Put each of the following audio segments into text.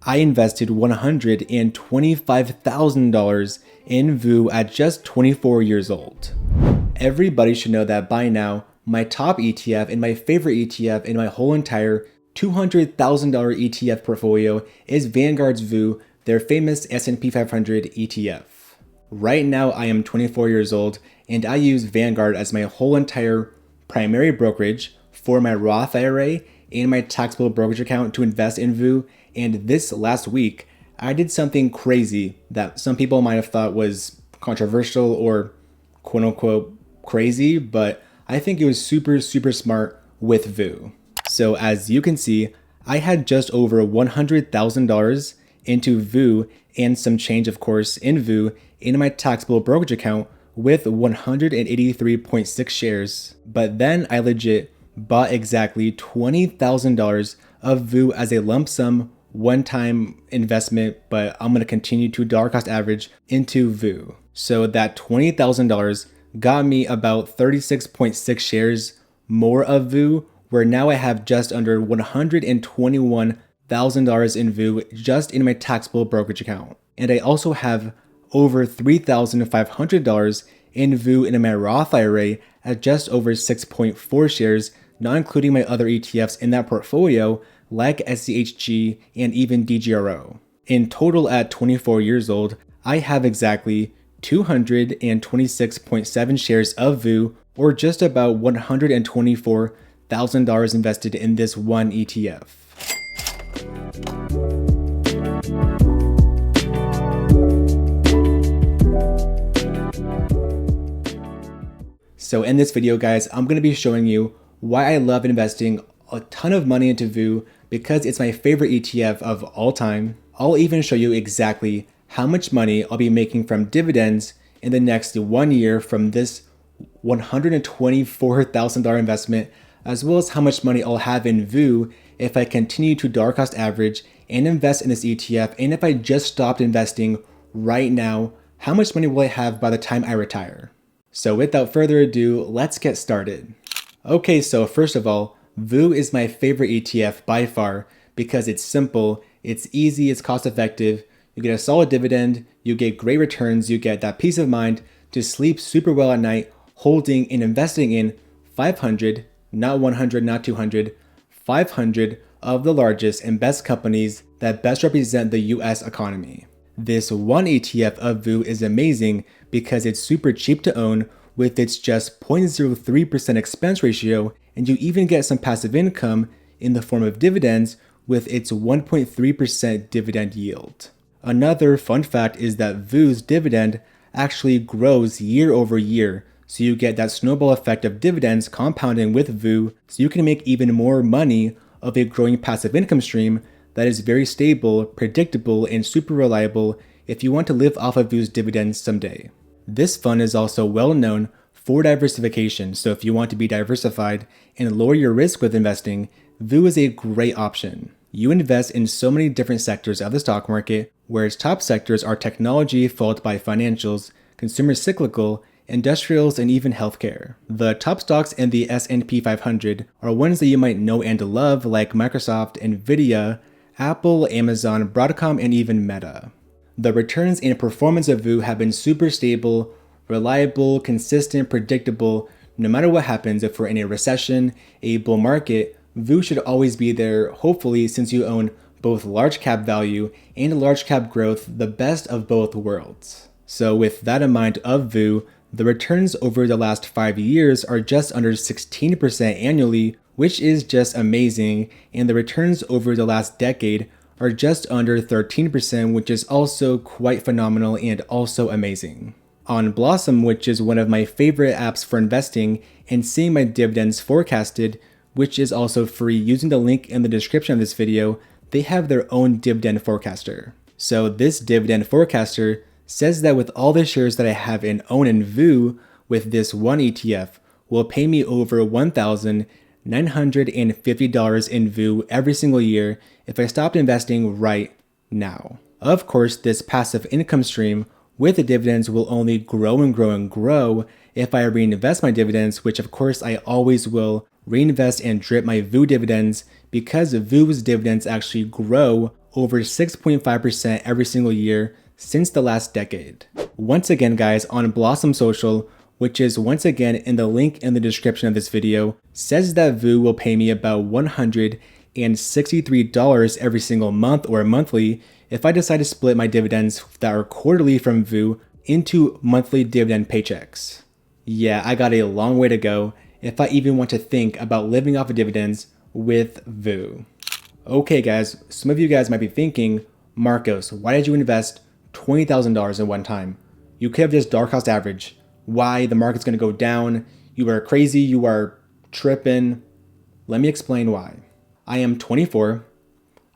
I invested $125,000 in VOO at just 24 years old. Everybody should know that by now, my top ETF and my favorite ETF in my whole entire $200,000 ETF portfolio is Vanguard's VOO, their famous S&P 500 ETF. Right now, I am 24 years old and I use Vanguard as my whole entire primary brokerage for my Roth IRA and my taxable brokerage account to invest in VOO. And this last week, I did something crazy that some people might have thought was controversial or quote unquote crazy, but I think it was super smart with VOO. So as you can see, I had just over $100,000 into VOO and some change, of course, in VOO in my taxable brokerage account with 183.6 shares. But then I legit bought exactly $20,000 of VOO as a lump sum one-time investment, but I'm going to continue to dollar cost average into VOO. So that $20,000 got me about 36.6 shares more of VOO, where now I have just under $121,000 in VOO just in my taxable brokerage account. And I also have over $3,500 in VOO in my Roth IRA at just over 6.4 shares, not including my other ETFs in that portfolio like SCHG and even DGRO. In total at 24 years old, I have exactly 226.7 shares of VOO, or just about $124,000 invested in this one ETF. So in this video, guys, I'm going to be showing you why I love investing a ton of money into VOO because it's my favorite ETF of all time. I'll even show you exactly how much money I'll be making from dividends in the next 1 year from this $124,000 investment, as well as how much money I'll have in VOO if I continue to dollar cost average and invest in this ETF, and if I just stopped investing right now, how much money will I have by the time I retire? So without further ado, let's get started. Okay, so first of all, VOO is my favorite ETF by far because it's simple, it's easy, it's cost effective, you get a solid dividend, you get great returns, you get that peace of mind to sleep super well at night holding and investing in 500, not 100, not 200, 500 of the largest and best companies that best represent the US economy. This one ETF of VOO is amazing because it's super cheap to own with its just 0.03% expense ratio, and you even get some passive income in the form of dividends with its 1.3% dividend yield. Another fun fact is that VOO's dividend actually grows year over year, so you get that snowball effect of dividends compounding with VOO, so you can make even more money of a growing passive income stream that is very stable, predictable, and super reliable if you want to live off of VOO's dividends someday. This fund is also well known for diversification, so if you want to be diversified and lower your risk with investing, VOO is a great option. You invest in so many different sectors of the stock market, where its top sectors are technology followed by financials, consumer cyclical, industrials, and even healthcare. The top stocks in the S&P 500 are ones that you might know and love, like Microsoft, Nvidia, Apple, Amazon, Broadcom, and even Meta. The returns and performance of VOO have been super stable, reliable, consistent, predictable. No matter what happens, if we're in a recession, a bull market, VOO should always be there, hopefully, since you own both large cap value and large cap growth, the best of both worlds. So with that in mind of VOO, the returns over the last 5 years are just under 16% annually, which is just amazing, and the returns over the last decade are just under 13%, which is also quite phenomenal and also amazing. On Blossom, which is one of my favorite apps for investing and seeing my dividends forecasted, which is also free using the link in the description of this video, they have their own dividend forecaster. So this dividend forecaster says that with all the shares that I have and own in VOO with this one ETF will pay me over $1,950 in VOO every single year if I stopped investing right now. Of course, this passive income stream with the dividends will only grow and grow and grow if I reinvest my dividends, which of course I always will reinvest and drip my VOO dividends because VOO's dividends actually grow over 6.5% every single year since the last decade. Once again, guys, on Blossom Social, which is once again in the link in the description of this video, says that VOO will pay me about $163 every single month or monthly if I decide to split my dividends that are quarterly from VOO into monthly dividend paychecks. Yeah, I got a long way to go if I even want to think about living off of dividends with VOO. Okay guys, some of you guys might be thinking, Marcos, why did you invest $20,000 in one time? You could have just dollar cost average. Why? The market's gonna go down. You are crazy, you are tripping. Let me explain why. I am 24,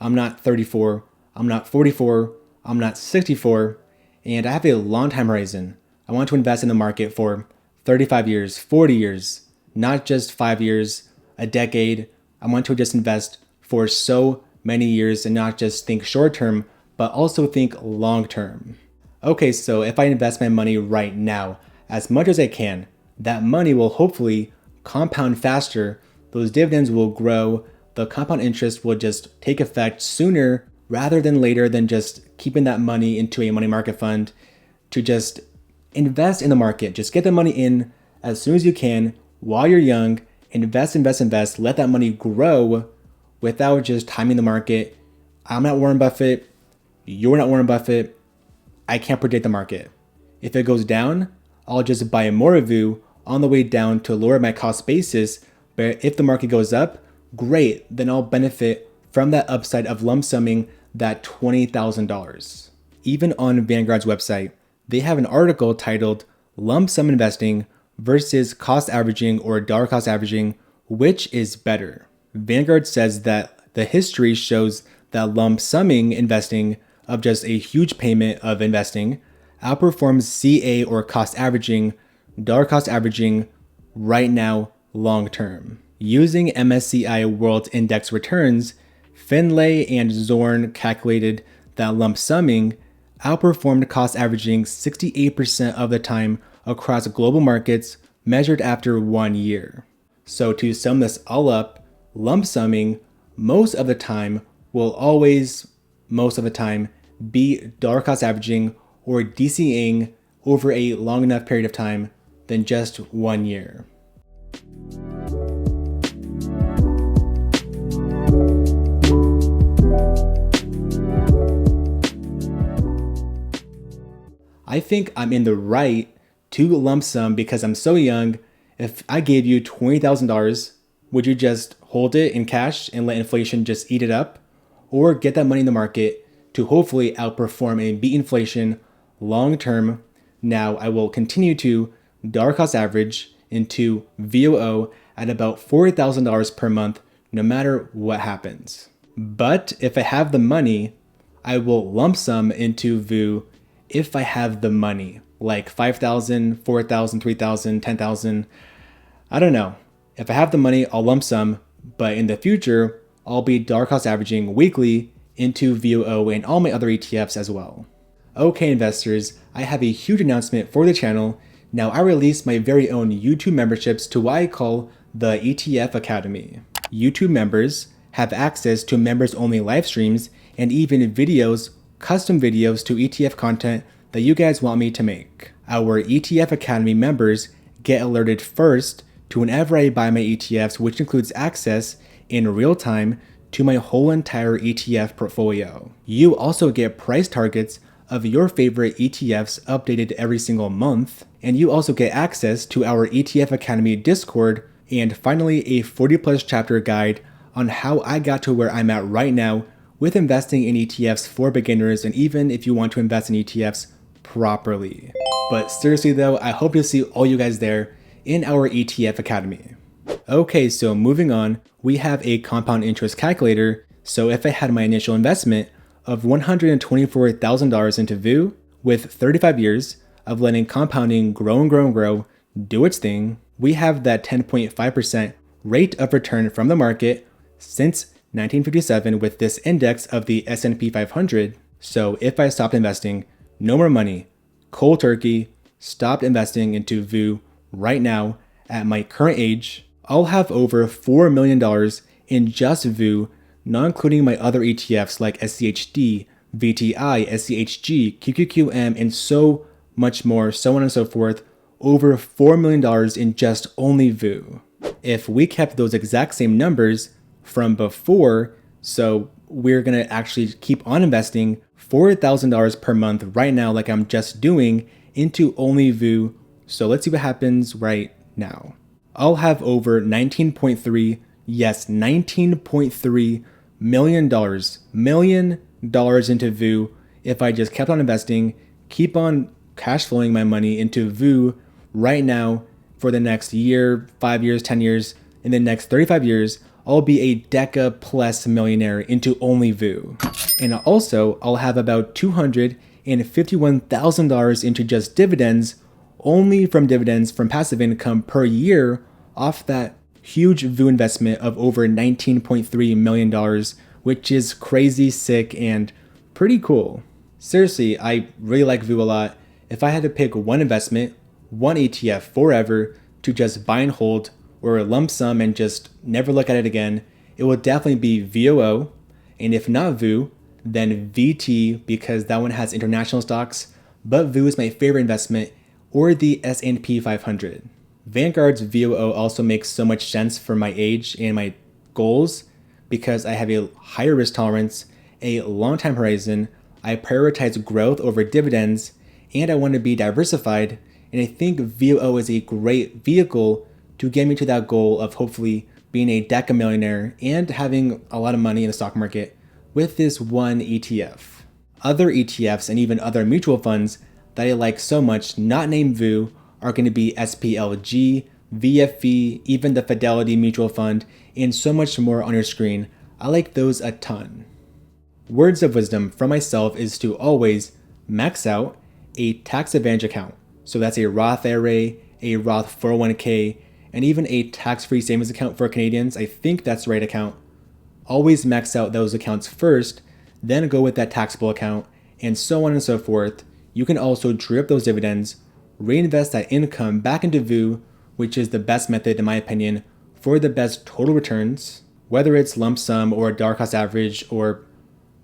I'm not 34, I'm not 44, I'm not 64, and I have a long time horizon. I want to invest in the market for 35 years, 40 years, not just 5 years, a decade. I want to just invest for so many years and not just think short term, but also think long term. Okay, so if I invest my money right now, as much as I can, that money will hopefully compound faster. Those dividends will grow. The compound interest will just take effect sooner rather than later than just keeping that money into a money market fund. To just invest in the market, just get the money in as soon as you can while you're young, invest, let that money grow without just timing the market. I'm not Warren Buffett, you're not Warren Buffett, I can't predict the market. If it goes down, I'll just buy more VOO on the way down to lower my cost basis, but if the market goes up, great, then I'll benefit from that upside of lump summing that $20,000. Even on Vanguard's website, they have an article titled Lump Sum Investing versus Cost Averaging or Dollar Cost Averaging, which is better? Vanguard says that the history shows that lump summing investing of just a huge payment of investing outperforms CA or cost averaging, dollar cost averaging right now long term. Using MSCI World Index returns, Finlay and Zorn calculated that lump summing outperformed cost averaging 68% of the time across global markets measured after 1 year. So to sum this all up, lump summing most of the time will always, most of the time, be dollar cost averaging or DCAing over a long enough period of time than just 1 year. I think I'm in the right to lump sum because I'm so young. If I gave you $20,000, would you just hold it in cash and let inflation just eat it up? Or get that money in the market to hopefully outperform and beat inflation long term? Now I will continue to dollar cost average into VOO at about $4,000 per month no matter what happens. But if I have the money, I will lump sum into VOO if I have the money, like 5,000, 4,000, 3,000, 10,000. I don't know. If I have the money, I'll lump sum, but in the future, I'll be dollar cost averaging weekly into VOO and all my other ETFs as well. Okay, investors, I have a huge announcement for the channel. Now I release my very own YouTube memberships to what I call the ETF Academy. YouTube members have access to members only live streams and even videos, custom videos to ETF content that you guys want me to make. Our ETF Academy members get alerted first to whenever I buy my ETFs, which includes access in real time to my whole entire ETF portfolio. You also get price targets of your favorite ETFs updated every single month, and you also get access to our ETF Academy Discord, and finally a 40+ chapter guide on how I got to where I'm at right now with investing in ETFs for beginners and even if you want to invest in ETFs properly. But seriously though, I hope to see all you guys there in our ETF Academy. Okay, so moving on, we have a compound interest calculator. So if I had my initial investment of $124,000 into VOO with 35 years of letting compounding grow and grow and grow, do its thing, we have that 10.5% rate of return from the market since 1957 with this index of the S&P 500. So if I stopped investing, no more money, cold turkey, stopped investing into VOO right now at my current age, I'll have over $4 million in just VOO not including my other ETFs like SCHD, VTI, SCHG, QQQM, and so much more, so on and so forth, over $4 million in just only VOO. If we kept those exact same numbers from before, so we're gonna actually keep on investing $4,000 per month right now, like I'm just doing, into only VOO. So let's see what happens right now. I'll have over 19.3, yes, $19.3 million into VOO if I just kept on investing, keep on cash flowing my money into VOO right now for the next year, 5 years, 10 years, in the next 35 years. I'll be a Deca plus millionaire into only VOO. And also, I'll have about $251,000 into just dividends, only from dividends from passive income per year off that huge VOO investment of over $19.3 million, which is crazy, sick, and pretty cool. Seriously, I really like VOO a lot. If I had to pick one investment, one ETF forever to just buy and hold or a lump sum and just never look at it again, it will definitely be VOO. And if not VOO, then VT, because that one has international stocks, but VOO is my favorite investment, or the S&P 500. Vanguard's VOO also makes so much sense for my age and my goals because I have a higher risk tolerance, a long time horizon, I prioritize growth over dividends, and I want to be diversified. And I think VOO is a great vehicle to get me to that goal of hopefully being a Deca millionaire and having a lot of money in the stock market with this one ETF. Other ETFs and even other mutual funds that I like so much, not named VOO, are going to be SPLG, VFE, even the Fidelity Mutual Fund, and so much more on your screen. I like those a ton. Words of wisdom from myself is to always max out a tax advantage account. So that's a Roth IRA, a Roth 401k, and even a tax-free savings account for Canadians. I think that's the right account. Always max out those accounts first, then go with that taxable account, and so on and so forth. You can also true up those dividends, reinvest that income back into VOO, which is the best method in my opinion for the best total returns, whether it's lump sum or dollar cost average or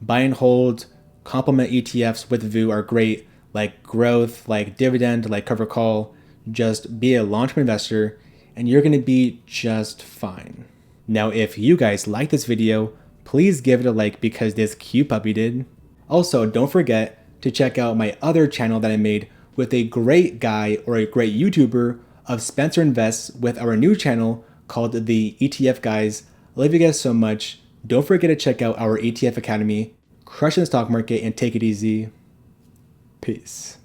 buy and hold. Complement ETFs with VOO are great, like growth, like dividend, like cover call. Just be a long-term investor and you're gonna be just fine. Now, if you guys like this video, please give it a like because this cute puppy did. Also, don't forget to check out my other channel that I made with a great guy or a great YouTuber of Spencer Invests with our new channel called the ETF Guys. I love you guys so much. Don't forget to check out our ETF Academy. Crush in the stock market and take it easy. Peace.